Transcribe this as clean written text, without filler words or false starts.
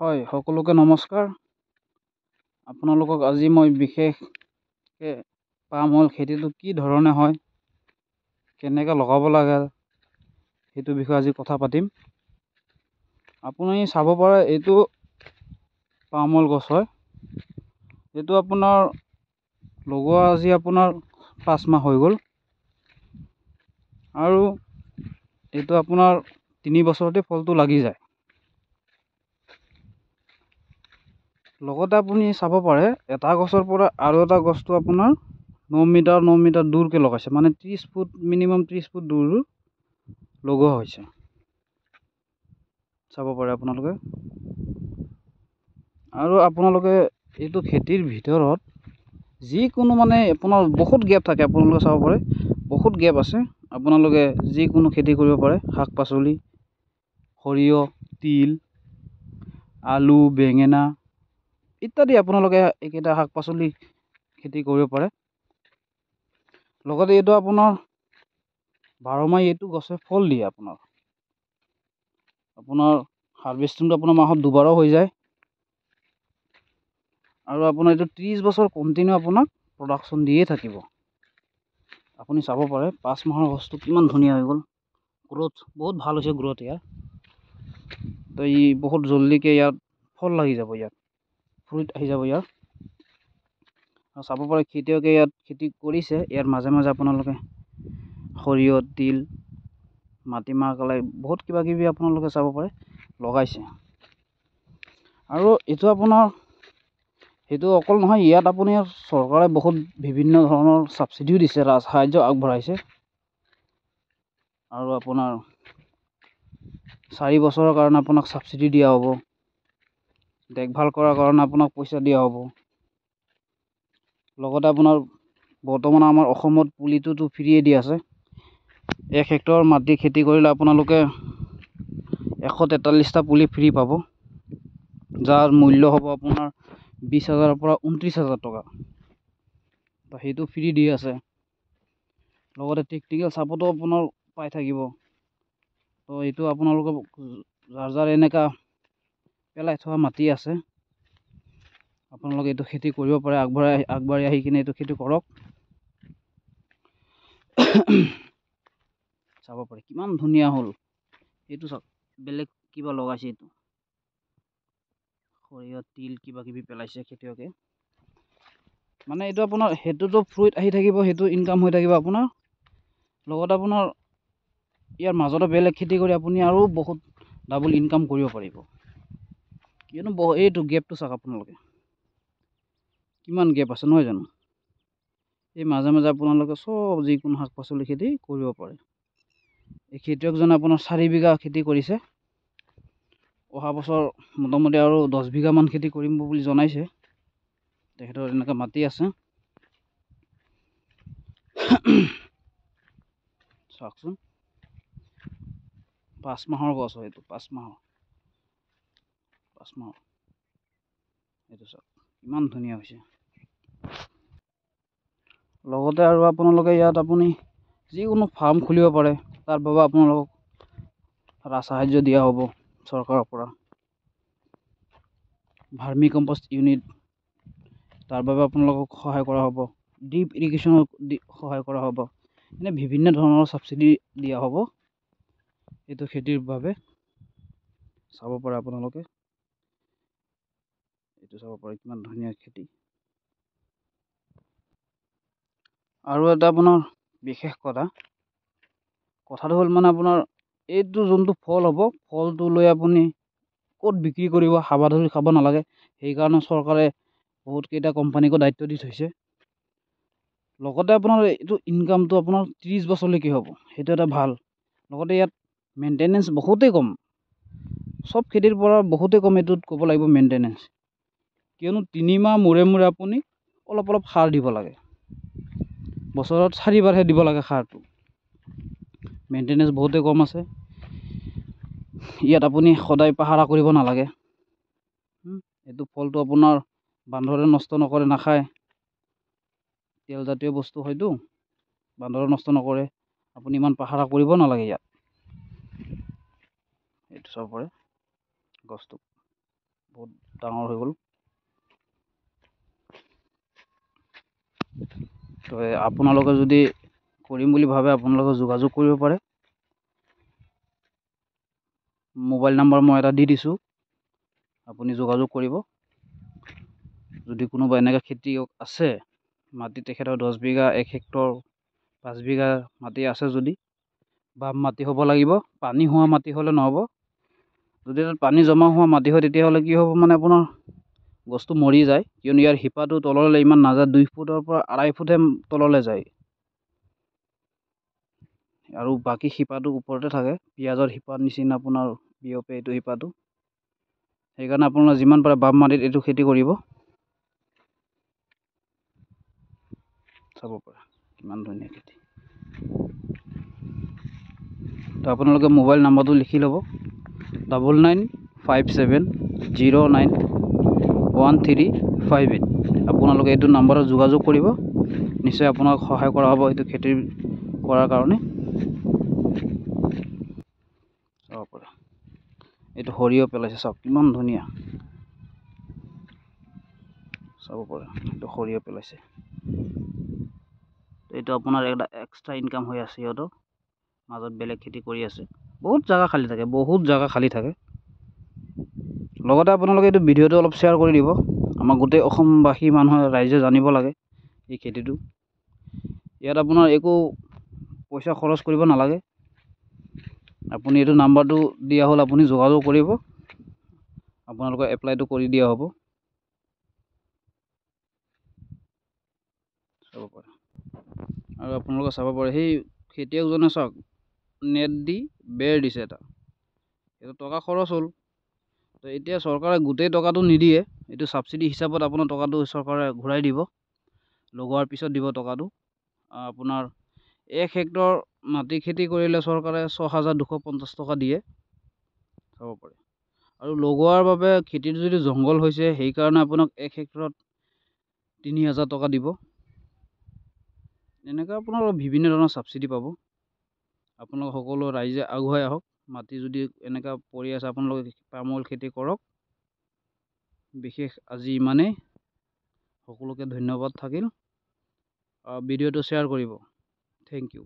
হয়, সকলোকে নমস্কাৰ। আপোনালোকক আজি মই বিশেষকৈ পাম অইল খেতিটো কি ধৰণে হয়, কেনেকৈ লগাব লাগে সেইটো বিষয়ে আজি কথা পাতিম। আপুনি চাব পাৰে এইটো পাম অইল গছ হয়। এইটো আপোনাৰ লগোৱা আজি আপোনাৰ 5 মাহ হৈ গ'ল আৰু এইটো আপোনাৰ 3 বছৰতে ফলটো লাগি যায়। লগতে আপুনি চাব পাৰে এটা গছৰ পৰা আৰু এটা গছটো আপোনাৰ 9 মিটাৰ দূৰকৈ লগাইছে, মানে 30 ফুট মিনিমাম 30 ফুট দূৰ লগোৱা হৈছে। চাব পাৰে আপোনালোকে। আৰু আপোনালোকে এইটো খেতিৰ ভিতৰত যিকোনো মানে আপোনাৰ বহুত গেপ থাকে, আপোনালোকে চাব পাৰে বহুত গেপ আছে। আপোনালোকে যিকোনো খেতি কৰিব পাৰে, শাক পাচলি, সৰিয়হ, তিল, আলু, বেঙেনা ইত্যাদি আপোনালোকে এইকেইটা শাক পাচলি খেতি কৰিব পাৰে। লগতে এইটো আপোনাৰ 12 মাহ এইটো গছে ফল দিয়ে। আপোনাৰ হাৰ্ভেষ্টিংটো আপোনাৰ মাহত দুবাৰো হৈ যায় আৰু আপোনাৰ এইটো 30 বছৰ কণ্টিনিউ আপোনাক প্ৰডাকশ্যন দিয়ে থাকিব। আপুনি চাব পাৰে 5 মাহৰ গছটো কিমান ধুনীয়া হৈ গ'ল। গ্ৰোথ বহুত ভাল হৈছে, গ্ৰোথ ইয়াৰ। তো ই বহুত জল্দিকৈ ইয়াত ফল লাগি যাব, ইয়াত ফ্ৰুইট আহি যাব ইয়াৰ। আৰু চাব পাৰে খেতিয়কে ইয়াত খেতি কৰিছে। ইয়াৰ মাজে মাজে আপোনালোকে সৰিয়হ, তিল, মাটিমাহ কলাই বহুত কিবা কিবি আপোনালোকে চাব পাৰে লগাইছে। আৰু এইটো আপোনাৰ সেইটো অকল নহয়, ইয়াত আপুনি চৰকাৰে বহুত বিভিন্ন ধৰণৰ ছাবচিডিও দিছে, সাহাৰ্য আগবঢ়াইছে। আৰু আপোনাৰ 4 বছৰৰ কাৰণে আপোনাক ছাবচিডি দিয়া হ'ব। দেখভাল কৰাৰ কাৰণে আপোনাক পইচা দিয়া হ'ব। লগতে আপোনাৰ বৰ্তমান আমাৰ অসমত পুলিটোতো ফ্ৰীয়ে দি আছে। 1 হেক্টৰ মাটি খেতি কৰিলে আপোনালোকে 143টা পুলি ফ্ৰী পাব, যাৰ মূল্য হ'ব আপোনাৰ 20,000 পৰা 29,000 টকা। তো সেইটো ফ্ৰী দি আছে। লগতে টেকনিকেল ছাপোৰ্টো আপোনাৰ পাই থাকিব। তো এইটো আপোনালোকে যাৰ এনেকুৱা পেলাই থোৱা মাটি আছে, আপোনালোকে এইটো খেতি কৰিব পাৰে। আগবাঢ়ি আহি কিনে এইটো খেতি কৰক। চাব পাৰে কিমান ধুনীয়া হ'ল। এইটো চাওক, বেলেগ কিবা লগাইছে, এইটো সৰিয়হ, তিল কিবা কিবি পেলাইছে খেতিয়কে। মানে এইটো আপোনাৰ সেইটোতো ফ্ৰুইট আহি থাকিব, সেইটো ইনকাম হৈ থাকিব আপোনাৰ। লগতে আপোনাৰ ইয়াৰ মাজতে বেলেগ খেতি কৰি আপুনি আৰু বহুত ডাবল ইনকাম কৰিব পাৰিব। কিয়নো এইটো গেপটো চাওক আপোনালোকে, কিমান গেপ আছে নহয় জানো। এই মাজে মাজে আপোনালোকে চব যিকোনো শাক পাচলি খেতি কৰিব পাৰে। এই খেতিয়কজনে আপোনাৰ 4 বিঘা খেতি কৰিছে। অহা বছৰ মোটামুটি আৰু 10 বিঘামান খেতি কৰিম বুলি জনাইছে। তেখেতৰ এনেকৈ মাটি আছে। চাওকচোন 5 মাহৰ গছ হয় এইটো, 5 মাহৰ এইটো চাওক ইমান ধুনীয়া হৈছে। লগতে আৰু আপোনালোকে ইয়াত আপুনি যিকোনো ফাৰ্ম খুলিব পাৰে। তাৰ বাবে আপোনালোকক সাহাৰ্য দিয়া হ'ব চৰকাৰৰ পৰা। ভাৰ্মি কম্পষ্ট ইউনিট, তাৰ বাবে আপোনালোকক সহায় কৰা হ'ব। ড্ৰিপ ইৰিগেশ্যনত সহায় কৰা হ'ব। এনে বিভিন্ন ধৰণৰ ছাবচিডি দিয়া হ'ব এইটো খেতিৰ বাবে। চাব পাৰে আপোনালোকে, এইটো চাব পাৰে কিমান ধুনীয়া খেতি। আৰু এটা আপোনাৰ বিশেষ কথাটো হ'ল মানে আপোনাৰ এইটো যোনটো ফল হ'ব, ফলটো লৈ আপুনি ক'ত বিক্ৰী কৰিব, হাবাথুৰি খাব নালাগে। সেইকাৰণে চৰকাৰে বহুত কেইটা কোম্পানীকো দায়িত্ব দি থৈছে। লগতে আপোনাৰ এইটো ইনকামটো আপোনাৰ 30 বছৰলৈকে হ'ব, সেইটো এটা ভাল। লগতে ইয়াত মেইনটেনেঞ্চ বহুতেই কম, চব খেতিৰ পৰা বহুতেই কম এইটোত ক'ব লাগিব মেইনটেনেঞ্চ। কিয়নো 3 মাহ মূৰে মূৰে আপুনি অলপ সাৰ দিব লাগে। বছৰত 4 বাৰহে দিব লাগে সাৰটো। মেইনটেনেঞ্চ বহুতেই কম আছে। ইয়াত আপুনি সদায় পাহাৰা কৰিব নালাগে। এইটো ফলটো আপোনাৰ বান্দৰে নষ্ট নকৰে, নাখায়। তেলজাতীয় বস্তু হয়তো, বান্দৰে নষ্ট নকৰে। আপুনি ইমান পাহাৰা কৰিব নালাগে ইয়াত। এইটো চাব পাৰে গছটো বহুত ডাঙৰ হৈ গ'ল। তো আপোনালোকে যদি কৰিম বুলি ভাবে আপোনালোকে যোগাযোগ কৰিব পাৰে। মোবাইল নাম্বাৰ মই এটা দি দিছোঁ, আপুনি যোগাযোগ কৰিব। যদি কোনোবা এনেকৈ খেতিয়ক আছে, মাটি তেখেতৰ 10 বিঘা 1 হেক্টৰ 5 বিঘা মাটি আছে, যদি বাম মাটি হ'ব লাগিব, পানী হোৱা মাটি হ'লে নহ'ব। যদি তাত পানী জমা হোৱা মাটি হয় তেতিয়াহ'লে কি হ'ব মানে আপোনাৰ গছটো মৰি যায়, কিয়নো ইয়াৰ শিপাটো তললৈ ইমান নাযায়, 2 ফুটৰ পৰা 2.5 ফুটহে তললৈ যায় আৰু বাকী শিপাটো ওপৰতে থাকে। পিঁয়াজৰ শিপাৰ নিচিনা আপোনাৰ বিয়পে এইটো শিপাটো। সেইকাৰণে আপোনাৰ যিমান পাৰে বাম মাটিত এইটো খেতি কৰিব। চাব পাৰে কিমান ধুনীয়া খেতি। তো আপোনালোকে মোবাইল নাম্বাৰটো লিখি ল'ব, 9957091358। আপোনালোকে এইটো নাম্বাৰত যোগাযোগ কৰিব, নিশ্চয় আপোনাক সহায় কৰা হ'ব এইটো খেতি কৰাৰ কাৰণে। চাব পাৰে এইটো সৰিয়হ পেলাইছে, চাওক কিমান ধুনীয়া। চাব পাৰে এইটো সৰিয়হ পেলাইছে। এইটো আপোনাৰ এটা এক্সট্ৰা ইনকাম হৈ আছে, সিহঁতৰ মাজত বেলেগ খেতি কৰি আছে। বহুত জাগা খালী থাকে, লগতে আপোনালোকে এইটো ভিডিঅ'টো অলপ শ্বেয়াৰ কৰি দিব। আমাৰ গোটেই অসমবাসী ৰাইজে জানিব লাগে এই খেতিটো। ইয়াত আপোনাৰ একো পইচা খৰচ কৰিব নালাগে। আপুনি এইটো নাম্বাৰটো দিয়া হ'ল, আপুনি যোগাযোগ কৰিব, আপোনালোকৰ এপ্লাইটো কৰি দিয়া হ'ব। চাব পাৰে আৰু আপোনালোকে চাব পাৰে সেই খেতিয়কজনে চাওক, নেট দি বেৰ দিছে এটা, এইটো টকা খৰচ হ'ল। তো এতিয়া চৰকাৰে গোটেই টকাটো নিদিয়ে, এইটো ছাবচিডি হিচাপত আপোনাৰ টকাটো চৰকাৰে ঘূৰাই দিব, লগোৱাৰ পিছত দিব টকাটো। আপোনাৰ 1 হেক্টৰ মাটি খেতি কৰিলে চৰকাৰে 6,250 টকা দিয়ে। চাব পাৰে আৰু লগোৱাৰ বাবে খেতিটো যদি জংঘল হৈছে, সেইকাৰণে আপোনাক 1 হেক্টৰত 3,000 টকা দিব। এনেকৈ আপোনালোকে বিভিন্ন ধৰণৰ ছাবচিডি পাব। আপোনালোক সকলো ৰাইজে আগুৱাই আহক। মাটি যদি এনেকুৱা পৰি আছে, আপোনালোকে পাম অইল খেতি কৰক। বিশেষ আজি ইমানেই, সকলোকে ধন্যবাদ থাকিল। ভিডিঅ'টো শ্বেয়াৰ কৰিব। Thank U.